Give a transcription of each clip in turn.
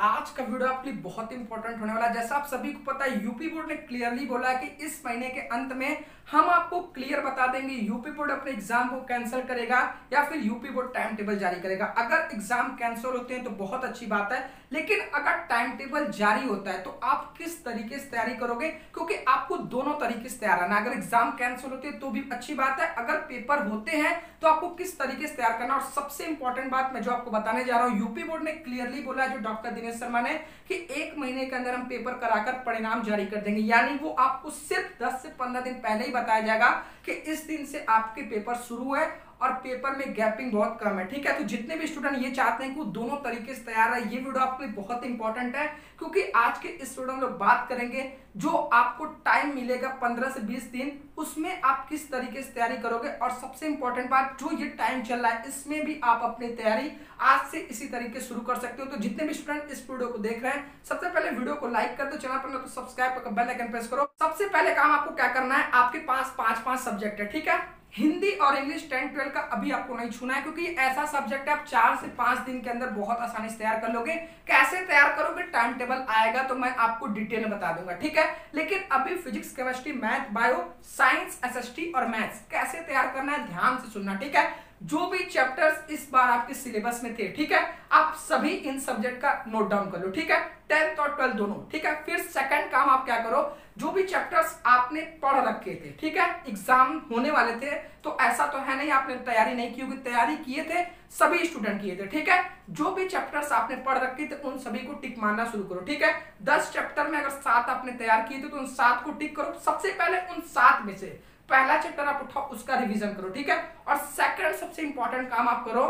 आज का वीडियो आपके लिए बहुत इंपॉर्टेंट होने वाला है। जैसा आप सभी को पता है, यूपी बोर्ड ने क्लियरली बोला है कि इस महीने के अंत में हम आपको क्लियर बता देंगे यूपी बोर्ड अपने एग्जाम को कैंसिल करेगा या फिर यूपी बोर्ड टाइम टेबल जारी करेगा। अगर एग्जाम कैंसिल होते हैं तो बहुत अच्छी बात है, लेकिन अगर टाइम टेबल जारी होता है तो आप किस तरीके से तैयारी करोगे, क्योंकि आपको दोनों तरीके से तैयार रहना। अगर एग्जाम कैंसिल होते हैं तो भी अच्छी बात है, अगर पेपर होते हैं तो आपको किस तरीके से तैयार करना। और सबसे इंपॉर्टेंट बात मैं जो आपको बताने जा रहा हूं, यूपी बोर्ड ने क्लियरली बोला है, जो डॉक्टर दिनेश शर्मा ने, कि 1 महीने के अंदर हम पेपर कराकर परिणाम जारी कर देंगे। यानी वो आपको सिर्फ 10 से 15 दिन पहले ही बताया जाएगा कि इस दिन से आपके पेपर शुरू है और पेपर में गैपिंग बहुत कम है। ठीक है, तो जितने भी स्टूडेंट ये चाहते हैं कि वो दोनों तरीके से तैयार है, ये वीडियो आपके लिए बहुत इंपॉर्टेंट है, क्योंकि आज के इस वीडियो में लोग बात करेंगे जो आपको टाइम मिलेगा 15 से 20 दिन, उसमें आप किस तरीके से तैयारी करोगे। और सबसे इंपॉर्टेंट बात, जो ये टाइम चल रहा है इसमें भी आप अपनी तैयारी आज से इसी तरीके शुरू कर सकते हो। तो जितने भी स्टूडेंट इस वीडियो को देख रहे हैं, सबसे पहले वीडियो को लाइक कर दो, चैनल पर तो सब्सक्राइब कर बेल आइकन प्रेस करो। सबसे पहले काम आपको क्या करना है, आपके पास 5-5 सब्जेक्ट है। ठीक है, हिंदी और इंग्लिश 10-12 का अभी आपको नहीं छूना है, क्योंकि ऐसा सब्जेक्ट है आप 4 से 5 दिन के अंदर बहुत आसानी से तैयार कर लोगे। कैसे तैयार करोगे, टाइम टेबल आएगा तो मैं आपको डिटेल में बता दूंगा। ठीक है, लेकिन अभी physics, chemistry, math, bio, science, SST और मैथ्स कैसे तैयार करना है ध्यान से सुनना। ठीक है, जो भी चैप्टर्स इस बार आपके सिलेबस में थे, ठीक है, आप सभी इन सब्जेक्ट का नोट डाउन कर लो। ठीक है, 10th और 12th दोनों। ठीक है, फिर सेकंड काम आप क्या करो, जो भी चैप्टर्स आपने पढ़ रखे थे, ठीक है, एग्जाम होने वाले थे, तो ऐसा तो है नहीं आपने तैयारी नहीं की होगी, तैयारी किए थे, सभी स्टूडेंट किए थे। ठीक है, जो भी चैप्टर्स आपने पढ़ रखे थे उन सभी को टिक मारना शुरू करो। ठीक है, 10 चैप्टर में अगर 7 आपने तैयार किए थे तो उन 7 को टिक करो। सबसे पहले उन 7 में से पहला चैप्टर आप उठाओ, उसका रिवीजन करो। ठीक है, और सेकंड सबसे इंपॉर्टेंट काम आप करो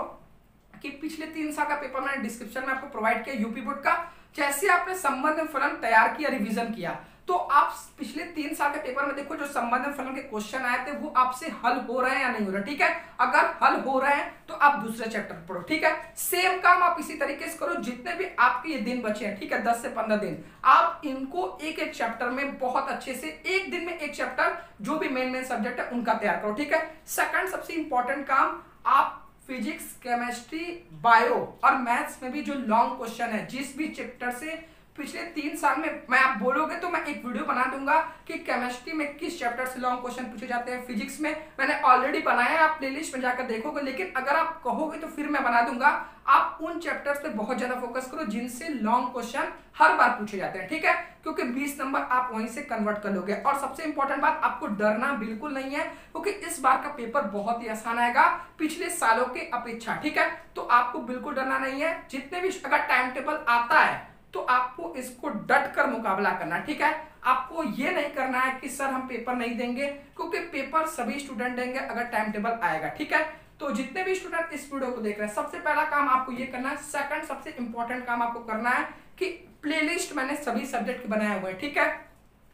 कि पिछले 3 साल का पेपर मैंने डिस्क्रिप्शन में आपको प्रोवाइड किया यूपी बोर्ड का। जैसे आपने संबंध फलन तैयार किया, रिवीजन किया, तो आप पिछले 3 साल के पेपर में देखो जो संबंध फलन के क्वेश्चन आए थे वो आपसे हल हो रहे हैं या नहीं हो रहे। ठीक है, अगर हल हो रहे हैं तो आप दूसरे चैप्टर पढ़ो। ठीक है, सेम काम आप इसी तरीके से करो, जितने भी आपके ये दिन बचे हैं, ठीक है, 10 से 15 दिन, आप इनको एक एक चैप्टर में बहुत अच्छे से एक दिन में एक चैप्टर जो भी मेन सब्जेक्ट है उनका तैयार करो। ठीक है, सेकंड सबसे इंपॉर्टेंट काम, आप फिजिक्स, केमिस्ट्री, बायो और मैथ्स में भी जो लॉन्ग क्वेश्चन है, जिस भी चैप्टर से पिछले 3 साल में मैं आप बोलोगे तो मैं एक वीडियो बना दूंगा कि केमिस्ट्री में किस चैप्टर से लॉन्ग क्वेश्चन पूछे जाते हैं। फिजिक्स में मैंने ऑलरेडी बनाया है, आप प्लेलिस्ट में जाकर देखोगे, लेकिन अगर आप कहोगे तो फिर मैं बना दूंगा। आप उन चैप्टर्स पे बहुत ज्यादा फोकस करो जिनसे लॉन्ग क्वेश्चन हर बार पूछे जाते हैं। ठीक है, क्योंकि 20 नंबर आप वहीं से कन्वर्ट कर लोगे। और सबसे इंपॉर्टेंट बात, आपको डरना बिल्कुल नहीं है, क्योंकि इस बार का पेपर बहुत ही आसान आएगा पिछले सालों के अपेक्षा। ठीक है, तो आपको बिल्कुल डरना नहीं है। जितने भी अगर टाइम टेबल आता है तो आपको इसको डट कर मुकाबला करना। ठीक है, आपको ये नहीं करना है कि सर हम पेपर नहीं देंगे, क्योंकि पेपर सभी स्टूडेंट देंगे अगर टाइम टेबल आएगा। ठीक है, तो जितने भी स्टूडेंट इस वीडियो को देख रहे हैं, सबसे पहला काम आपको ये करना है। सेकंड सबसे इंपॉर्टेंट काम आपको करना है कि प्लेलिस्ट मैंने सभी सब्जेक्ट के बनाए हुए हैं। ठीक है,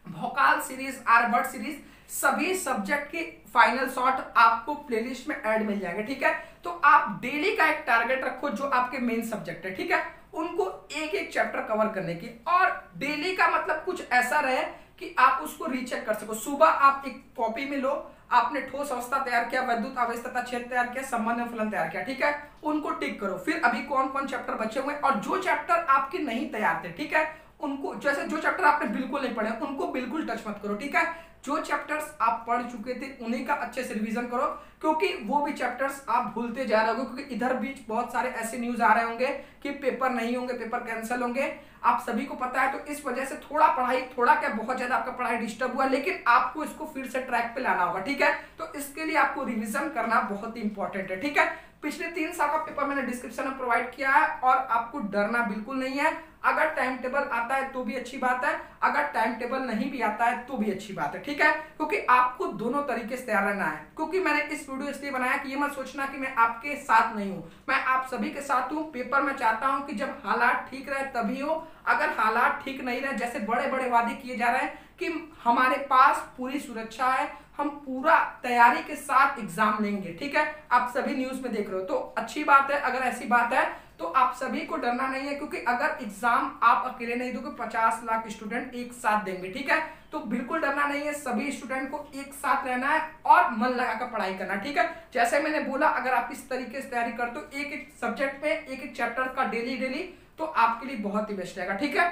वोकाल सीरीज, आर्वर्ड सीरीज, सभी सब्जेक्ट के फाइनल शॉट आपको प्लेलिस्ट में ऐड मिल जाएंगे। ठीक है, तो आप डेली का एक टारगेट रखो, जो आपके मेन सब्जेक्ट है, ठीक है, उनको एक एक चैप्टर कवर करने की। और डेली का मतलब कुछ ऐसा रहे कि आप उसको रीचेक कर सको। सुबह आप एक कॉपी में लो, आपने ठोस अवस्था तैयार किया, वैद्युत आवेश तथा क्षेत्र तैयार किया, संबंध फलन तैयार किया, ठीक है, उनको टिक करो। फिर अभी कौन कौन चैप्टर बचे हुए हैं, और जो चैप्टर आपके नहीं तैयार थे, ठीक है, उनको, जैसे जो चैप्टर आपने बिल्कुल नहीं पढ़े उनको बिल्कुल टच मत करो। ठीक है, जो चैप्टर्स आप पढ़ चुके थे उन्हीं का अच्छे से रिवीजन करो, क्योंकि वो भी चैप्टर्स आप भूलते जा रहे होगे, क्योंकि इधर बीच बहुत सारे ऐसे न्यूज आ रहे होंगे कि पेपर नहीं होंगे, पेपर कैंसिल होंगे, आप सभी को पता है। तो इस वजह से थोड़ा पढ़ाई, थोड़ा क्या बहुत ज्यादा आपका पढ़ाई डिस्टर्ब हुआ, लेकिन आपको इसको फिर से ट्रैक पे लाना होगा। ठीक है, तो इसके लिए आपको रिविजन करना बहुत ही इंपॉर्टेंट है। ठीक है, पिछले 3 साल का पेपर मैंने डिस्क्रिप्शन में प्रोवाइड किया है, और आपको डरना बिल्कुल नहीं है। अगर टाइम टेबल आता है तो भी अच्छी बात है, अगर टाइम टेबल नहीं भी आता है तो भी अच्छी बात है। ठीक है, क्योंकि आपको दोनों तरीके से तैयार रहना है। क्योंकि मैंने इस वीडियो इसलिए बनाया कि ये मत सोचना कि मैं आपके साथ नहीं हूं, मैं आप सभी के साथ हूं। पेपर में चाहता हूं कि जब हालात ठीक रहे तभी हो, अगर हालात ठीक नहीं रहे, जैसे बड़े बड़े वादे किए जा रहे हैं कि हमारे पास पूरी सुरक्षा है, हम पूरा तैयारी के साथ एग्जाम लेंगे, ठीक है, आप सभी न्यूज में देख रहे हो, तो अच्छी बात है। अगर ऐसी बात है तो आप सभी को डरना नहीं है, क्योंकि अगर एग्जाम आप अकेले नहीं दोगे, 50 लाख स्टूडेंट एक साथ देंगे। ठीक है, तो बिल्कुल डरना नहीं है, सभी स्टूडेंट को एक साथ रहना है और मन लगाकर पढ़ाई करना। ठीक है, जैसे मैंने बोला, अगर आप इस तरीके से तैयारी करते हो, एक एक सब्जेक्ट में एक एक चैप्टर का डेली तो आपके लिए बहुत ही बेस्ट रहेगा। ठीक है,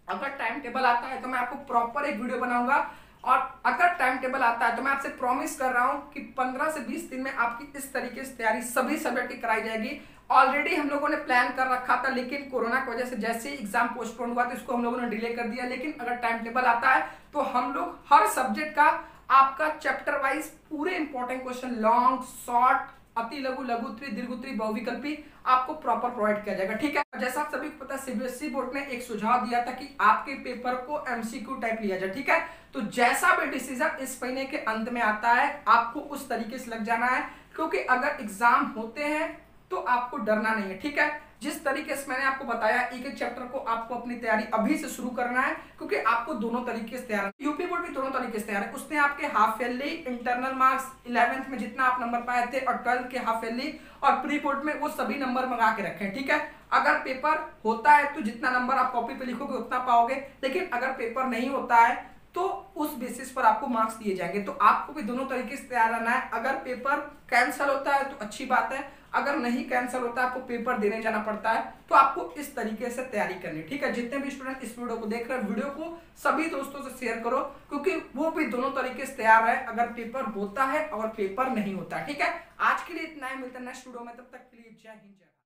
अगर टाइम टेबल आता है तो मैं आपको प्रॉपर एक वीडियो बनाऊंगा, और अगर टाइम टेबल आता है तो मैं आपसे प्रॉमिस कर रहा हूं कि 15 से 20 दिन में आपकी इस तरीके से तैयारी सभी सब्जेक्ट की कराई जाएगी। ऑलरेडी हम लोगों ने प्लान कर रखा था, लेकिन कोरोना की वजह से जैसे ही एग्जाम पोस्टपोन हुआ तो इसको हम लोगों ने डिले कर दिया। लेकिन अगर टाइम टेबल आता है तो हम लोग हर सब्जेक्ट का आपका चैप्टर वाइज पूरे इंपॉर्टेंट क्वेश्चन, लॉन्ग, शॉर्ट, अति लघु, लघुत्री, दीर्घोत्री, बहुविकल्पी आपको प्रॉपर प्रोवाइड किया जाएगा। ठीक है, जैसा आप सभी को पता है सीबीएसई बोर्ड ने एक सुझाव दिया था कि आपके पेपर को एमसीक्यू टाइप लिया जाए। ठीक है, तो जैसा भी डिसीजन इस महीने के अंत में आता है आपको उस तरीके से लग जाना है, क्योंकि अगर एग्जाम होते हैं तो आपको डरना नहीं है। ठीक है, जिस तरीके से मैंने आपको बताया एक एक चैप्टर को आपको अपनी तैयारी अभी से शुरू करना है, क्योंकि आपको दोनों तरीके से तैयार, यूपी बोर्ड भी दोनों तरीके से तैयार है। उसने आपके half yearly, internal marks 11th में जितना आप नंबर पाए थे और 12th के हाफ ईयरली और प्री बोर्ड में वो सभी नंबर मंगा के रखे हैं। ठीक है, अगर पेपर होता है तो जितना नंबर आप कॉपी पे लिखोगे उतना पाओगे, लेकिन अगर पेपर नहीं होता है तो उस बेसिस पर आपको मार्क्स दिए जाएंगे। तो आपको भी दोनों तरीके से तैयार रहना है। अगर पेपर कैंसिल होता है तो अच्छी बात है, अगर नहीं कैंसिल होता है, आपको पेपर देने जाना पड़ता है, तो आपको इस तरीके से तैयारी करनी है। ठीक है, जितने भी स्टूडेंट इस वीडियो को देख रहे हैं, वीडियो को सभी दोस्तों से शेयर करो, क्योंकि वो भी दोनों तरीके से तैयार है, अगर पेपर होता है और पेपर नहीं होता है। ठीक है, आज के लिए इतना ही, मिलता है नेक्स्ट वीडियो में, तब तक के लिए जय हिंद, जय भारत।